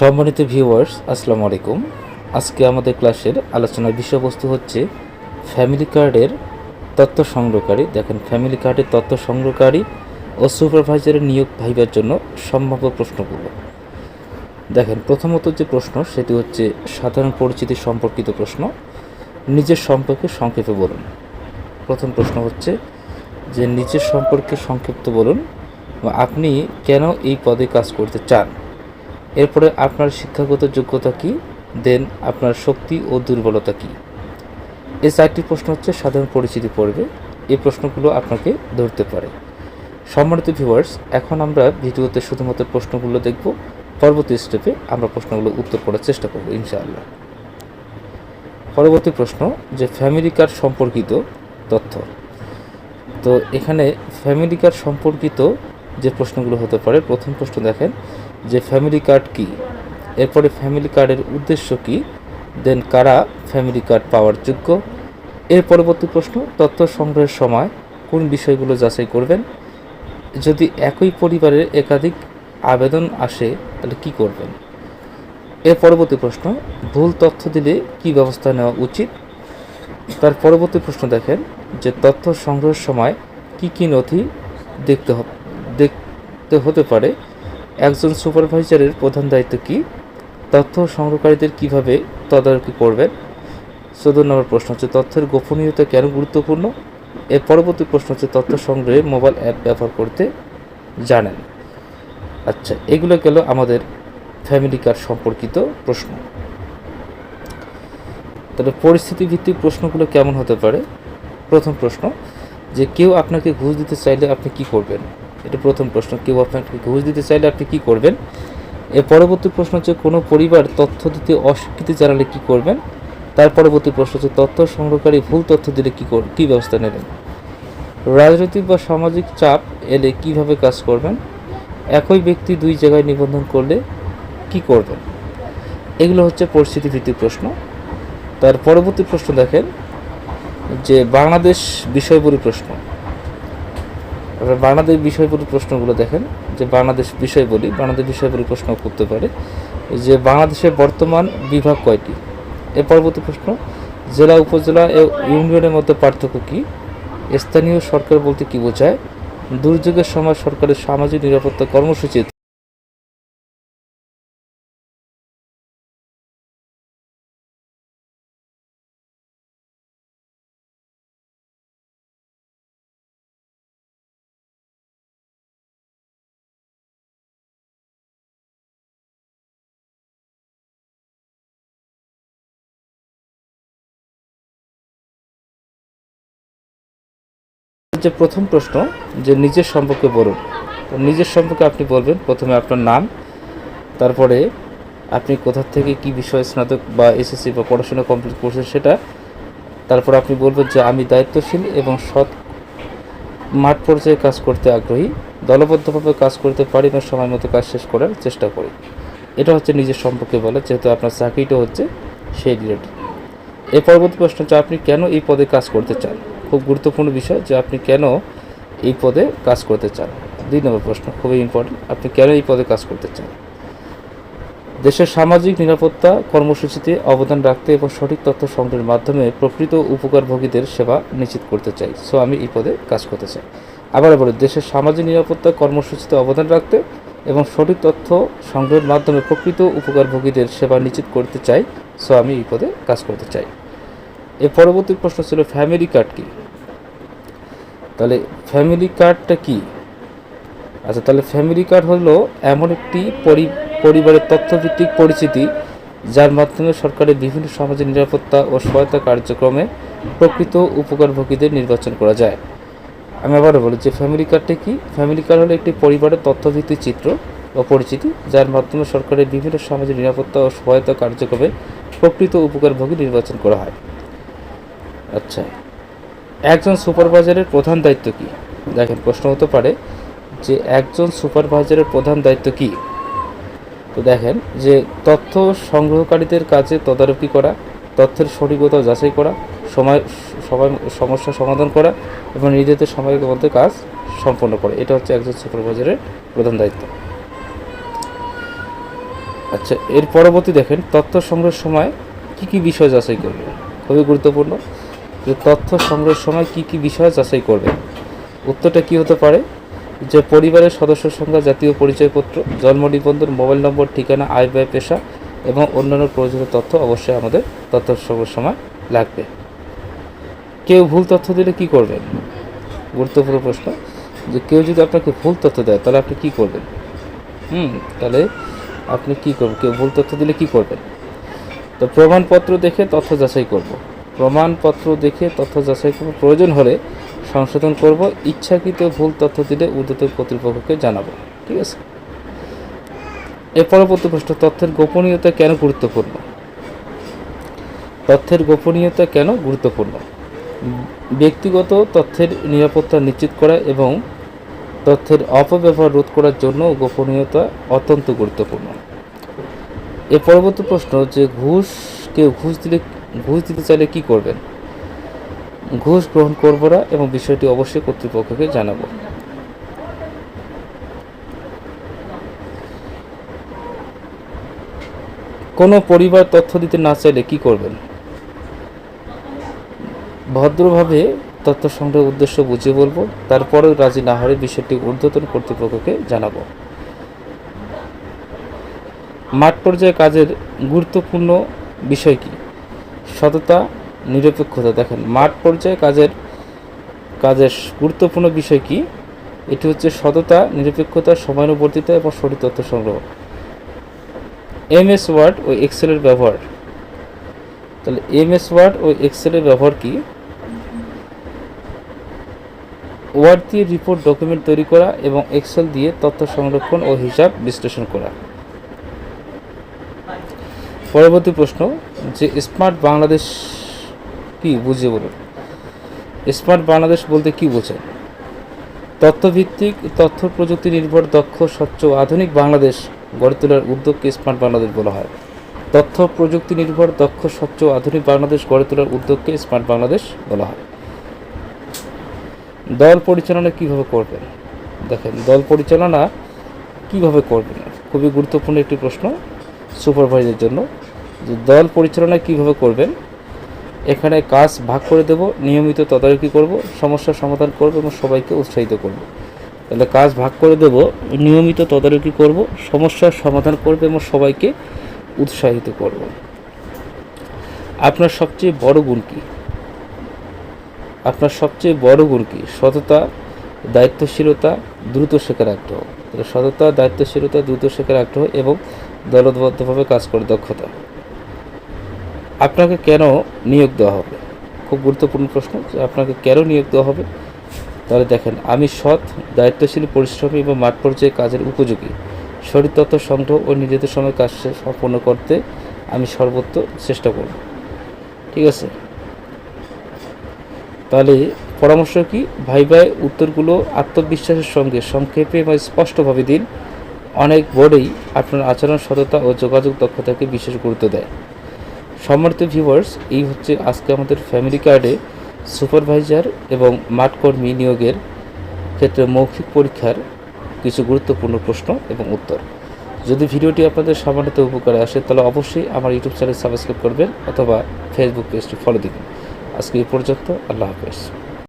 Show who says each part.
Speaker 1: সম্মানিত ভিউয়ার্স, আসসালামু আলাইকুম। আজকে আমাদের ক্লাসের আলোচনার বিষয়বস্তু হচ্ছে ফ্যামিলি কার্ডের তথ্য সংগ্রহকারী। দেখেন, ফ্যামিলি কার্ডের তথ্য সংগ্রহকারী ও সুপারভাইজারের নিয়োগ ভাইবার জন্য সম্ভাব্য প্রশ্নগুলো। দেখেন, প্রথমত যে প্রশ্ন সেটি হচ্ছে সাধারণ পরিচিতি সম্পর্কিত প্রশ্ন। নিজের সম্পর্কে সংক্ষেপে বলুন। প্রথম প্রশ্ন হচ্ছে যে নিজের সম্পর্কে সংক্ষিপ্ত বলুন, আপনি কেন এই পদে কাজ করতে চান। এরপরে আপনার শিক্ষাগত যোগ্যতা কী, দেন আপনার শক্তি ও দুর্বলতা কী। এই চারটি প্রশ্ন হচ্ছে সাধারণ পরিচিতি পড়বে। এই প্রশ্নগুলো আপনাকে ধরতে পারে। সম্মানিত ভিউয়ার্স, এখন আমরা ভিডিওতে শুধুমাত্র প্রশ্নগুলো দেখব। পরবর্তী স্টেপে আমরা প্রশ্নগুলো উত্তর করার চেষ্টা করব ইনশাআল্লাহ। পরবর্তী প্রশ্ন যে ফ্যামিলি কার্ড সম্পর্কিত তথ্য। তো এখানে ফ্যামিলি কার্ড সম্পর্কিত যে প্রশ্নগুলো হতে পারে, প্রথম প্রশ্ন দেখেন যে ফ্যামিলি কার্ড কী, এরপরে ফ্যামিলি কার্ডের উদ্দেশ্য কী, দেন কারা ফ্যামিলি কার্ড পাওয়ার যোগ্য। এর পরবর্তী প্রশ্ন তথ্য সংগ্রহের সময় কোন বিষয়গুলো যাচাই করবেন। যদি একই পরিবারের একাধিক আবেদন আসে তাহলে কি করবেন। এর পরবর্তী প্রশ্ন ভুল তথ্য দিলে কি ব্যবস্থা নেওয়া উচিত। তার পরবর্তী প্রশ্ন দেখেন যে তথ্য সংগ্রহের সময় কি কি নথি দেখতে হতে পারে। একজন সুপারভাইজারের প্রধান দায়িত্ব কী, তথ্য সংগ্রহকারীদের কিভাবে তদারকি করবেন। 14 নম্বর প্রশ্ন হচ্ছে তথ্যের গোপনীয়তা কেন গুরুত্বপূর্ণ। এর পরবর্তী প্রশ্ন হচ্ছে তথ্য সংগ্রহে মোবাইল অ্যাপ ব্যবহার করতে জানেন। আচ্ছা, এগুলো গেল আমাদের ফ্যামিলি কার্ড সম্পর্কিত প্রশ্ন। তবে পরিস্থিতি ভিত্তিক প্রশ্নগুলো কেমন হতে পারে। প্রথম প্রশ্ন যে কেউ আপনাকে ঘুষ দিতে চাইলে আপনি কি করবেন। এটা প্রথম প্রশ্ন, কেউ আপনাকে ঘুষ দিতে চাইলে আপনি কি করবেন। এর পরবর্তী প্রশ্ন হচ্ছে কোনো পরিবার তথ্য দিতে অস্বীকৃতি জানালে কি করবেন। তার পরবর্তী প্রশ্ন হচ্ছে তথ্য সংগ্রহকারী ভুল তথ্য দিলে কী ব্যবস্থা নেবেন। রাজনৈতিক বা সামাজিক চাপ এলে কিভাবে কাজ করবেন। একই ব্যক্তি দুই জায়গায় নিবন্ধন করলে কি করবেন। এগুলো হচ্ছে পরিস্থিতি ভিত্তিক প্রশ্ন। তার পরবর্তী প্রশ্ন দেখেন যে বাংলাদেশ বিষয়বলী প্রশ্ন। বাংলাদেশ বিষয়বলী প্রশ্নগুলো দেখেন যে বাংলাদেশ বিষয়বলী প্রশ্ন করতে পারে যে বাংলাদেশের বর্তমান বিভাগ কয়টি। এর পরবর্তী প্রশ্ন জেলা, উপজেলা ও ইউনিয়নের মধ্যে পার্থক্য কী। স্থানীয় সরকার বলতে কী বোঝায়। দুর্যোগের সময় সরকারের সামাজিক নিরাপত্তা কর্মসূচি। যে প্রথম প্রশ্ন যে নিজের সম্পর্কে বলুন। তো নিজের সম্পর্কে আপনি বলবেন প্রথমে আপনার নাম, তারপরে আপনি কোথা থেকে কি বিষয়ে স্নাতক বা এসএসসি বা পড়াশোনা কমপ্লিট করছেন সেটা। তারপর আপনি বলবেন যে আমি দায়িত্বশীল এবং সৎ মাঠ পর্যায়ে কাজ করতে আগ্রহী, দলবদ্ধভাবে কাজ করতে পারি এবং সময় মতো কাজ শেষ করার চেষ্টা করি। এটা হচ্ছে নিজের সম্পর্কে বলা, যেহেতু আপনার চাকরিটা হচ্ছে সেই রিলেটেড। এর পরবর্তী প্রশ্ন হচ্ছে আপনি কেন এই পদে কাজ করতে চান। খুব গুরুত্বপূর্ণ বিষয় যে আপনি কেন এই পদে কাজ করতে চান। 2 নম্বর প্রশ্ন খুবই ইম্পর্টেন্ট, আপনি কেন এই পদে কাজ করতে চান। দেশের সামাজিক নিরাপত্তা কর্মসূচিতে অবদান রাখতে এবং সঠিক তথ্য সংগ্রহের মাধ্যমে প্রকৃত উপকারভোগীদের সেবা নিশ্চিত করতে চাই, সো আমি এই পদে কাজ করতে চাই। আবার বলি, দেশের সামাজিক নিরাপত্তা কর্মসূচিতে অবদান রাখতে এবং সঠিক তথ্য সংগ্রহের মাধ্যমে প্রকৃত উপকারভোগীদের সেবা নিশ্চিত করতে চাই, সো আমি এই পদে কাজ করতে চাই। এর পরবর্তী প্রশ্ন ছিল ফ্যামিলি কার্ড কী। তাহলে ফ্যামিলি কার্ডটা কী। আচ্ছা, তাহলে ফ্যামিলি কার্ড হলো এমন একটি পরিবারের তথ্যভিত্তিক পরিচিতি যার মাধ্যমে সরকারের বিভিন্ন সামাজিক নিরাপত্তা ও সহায়তা কার্যক্রমে প্রকৃত উপকারভোগীদের নির্বাচন করা যায়। আমি আবারও বলি যে ফ্যামিলি কার্ডটা কি। ফ্যামিলি কার্ড হলো একটি পরিবারের তথ্যভিত্তিক চিত্র ও পরিচিতি যার মাধ্যমে সরকারের বিভিন্ন সামাজিক নিরাপত্তা ও সহায়তা কার্যক্রমে প্রকৃত উপকারভোগী নির্বাচন করা হয়। আচ্ছা, একজন সুপারভাইজারের প্রধান দায়িত্ব কী। দেখেন, প্রশ্ন হতে পারে যে একজন সুপারভাইজারের প্রধান দায়িত্ব কী। তো দেখেন যে তথ্য সংগ্রহকারীদের কাজে তদারকি করা, তথ্যের সঠিকতা যাচাই করা, সমস্যা সমাধান করা এবং নির্ধারিত সময়ের মধ্যে কাজ সম্পন্ন করা। এটা হচ্ছে একজন সুপারভাইজারের প্রধান দায়িত্ব। আচ্ছা, এর পরবর্তী দেখেন, তথ্য সংগ্রহের সময় কি কি বিষয় যাচাই করবে। খুবই গুরুত্বপূর্ণ যে তথ্য সংগ্রহের সময় কি কি বিষয় যাচাই করবে। উত্তরটা কি হতে পারে, যে পরিবারের সদস্য সংখ্যা, জাতীয় পরিচয়পত্র, জন্ম নিবন্ধন, মোবাইল নম্বর, ঠিকানা, আয় ব্যয়, পেশা এবং অন্যান্য প্রয়োজনীয় তথ্য অবশ্যই আমাদের তথ্য সংগ্রহের সময় লাগবে। কেউ ভুল তথ্য দিলে কি করবেন? গুরুত্বপূর্ণ প্রশ্ন, যে কেউ যদি আপনাকে ভুল তথ্য দেয় তাহলে আপনি কি করবেন? তাহলে আপনি কি করবেন? কেউ ভুল তথ্য দিলে কি করবেন? তো প্রমাণপত্র দেখে তথ্য যাচাই করব। প্রমাণপত্র দেখে তথ্য যাচাই করব, প্রয়োজন হলে সংশোধন করব, ইচ্ছাকৃত ভুল তথ্য দিলে ঊর্ধ্বতন কর্তৃপক্ষকে জানাবো। ঠিক আছে। এর পরবর্তী প্রশ্ন, তথ্যের গোপনীয়তা কেন গুরুত্বপূর্ণ? তথ্যের গোপনীয়তা কেন গুরুত্বপূর্ণ? ব্যক্তিগত তথ্যের নিরাপত্তা নিশ্চিত করা এবং তথ্যের অপব্যবহার রোধ করার জন্য গোপনীয়তা অত্যন্ত গুরুত্বপূর্ণ। এর পরবর্তী প্রশ্ন, যে কেউ ঘুষ দিতে চাইলে কি করবেন? ঘুষ গ্রহণ করব না এবং বিষয়টি অবশ্যই কর্তৃপক্ষকে জানাবো। কোনো পরিবার তথ্য দিতে না চাইলে কি করবেন? ভদ্রভাবে তথ্য সংগ্রহের উদ্দেশ্য বুঝিয়ে বলবো, তারপরেও রাজি না হলে বিষয়টি ঊর্ধ্বতন কর্তৃপক্ষকে জানাবো। মাঠ পর্যায়ে কাজের গুরুত্বপূর্ণ বিষয় কি? সততা, নিরপেক্ষতা। দেখেন, মাঠ পর্যায়ে কাজের গুরুত্বপূর্ণ বিষয় কি? এটি হচ্ছে সততা, নিরপেক্ষতা, সময়ানুবর্তিতা এবং সঠিক তথ্য সংগ্রহ। এমএস ওয়ার্ড ও এক্সেলের ব্যবহার। তাহলে এমএস ওয়ার্ড ও এক্সেলের ব্যবহার কি? ওয়ার্ড দিয়ে রিপোর্ট, ডকুমেন্ট তৈরি করা এবং এক্সেল দিয়ে তথ্য সংরক্ষণ ও হিসাব বিশ্লেষণ করা। পরবর্তী প্রশ্ন, যে স্মার্ট বাংলাদেশ কি বুঝিয়ে বলুন। স্মার্ট বাংলাদেশ বলতে কি বোঝায়? তথ্যভিত্তিক, তথ্য প্রযুক্তি নির্ভর, দক্ষ, স্বচ্ছ, আধুনিক বাংলাদেশ গড়ে তোলার উদ্যোগকে স্মার্ট বাংলাদেশ বলা হয়। তথ্য প্রযুক্তি নির্ভর, দক্ষ, স্বচ্ছ, আধুনিক বাংলাদেশ গড়ে তোলার উদ্যোগকে স্মার্ট বাংলাদেশ বলা হয়। দল পরিচালনা কিভাবে করবেন? দেখেন, দল পরিচালনা কিভাবে করবেন, খুবই গুরুত্বপূর্ণ একটি প্রশ্ন সুপারভাইজারের জন্য। যে দল পরিচালনা কিভাবে করবেন, এখানে কাজ ভাগ করে দেব, নিয়মিত তদারকি করব, সমস্যার সমাধান করব এবং সবাইকে উৎসাহিত করব। তাহলে কাজ ভাগ করে দেব, নিয়মিত তদারকি করব, সমস্যার সমাধান করব এবং সবাইকে উৎসাহিত করব। আপনার সবচেয়ে বড় গুণ কি? আপনার সবচেয়ে বড় গুণ কি? সততা, দায়িত্বশীলতা, দ্রুত শেখার আগ্রহ। সততা, দায়িত্বশীলতা, দ্রুত শেখার আগ্রহ এবং দলবদ্ধভাবে কাজ করার দক্ষতা। আপনাকে কেন নিয়োগ দেওয়া হবে? খুব গুরুত্বপূর্ণ প্রশ্ন, যে আপনাকে কেন নিয়োগ দেওয়া হবে। তাহলে দেখেন, আমি সৎ, দায়িত্বশীল, পরিশ্রমী এবং মাঠ পর্যায়ে কাজের উপযোগী। সঠিক তথ্য সংগ্রহ ও নির্ধারিত সময় কাজ সম্পন্ন করতে আমি সর্বোচ্চ চেষ্টা করব। ঠিক আছে। তাহলে পরামর্শ কি? ভাই উত্তরগুলো আত্মবিশ্বাসের সঙ্গে সংক্ষেপে এবং স্পষ্টভাবে দিন। অনেক বোর্ডেই আপনার আচরণ, সততা ও যোগাযোগ দক্ষতাকে বিশেষ গুরুত্ব দেয়। সম্মানিত ভিউয়ার্স, এই হচ্ছে আজকে আমাদের ফ্যামিলি কার্ডে সুপারভাইজার এবং মাঠকর্মী নিয়োগের ক্ষেত্রে মৌখিক পরীক্ষার কিছু গুরুত্বপূর্ণ প্রশ্ন এবং উত্তর। যদি ভিডিওটি আপনাদের সামান্যত উপকারে আসে তাহলে অবশ্যই আমার ইউটিউব চ্যানেল সাবস্ক্রাইব করবেন অথবা ফেসবুক পেজটি ফলো দিবেন। আজকে এই পর্যন্ত। আল্লাহ হাফেজ।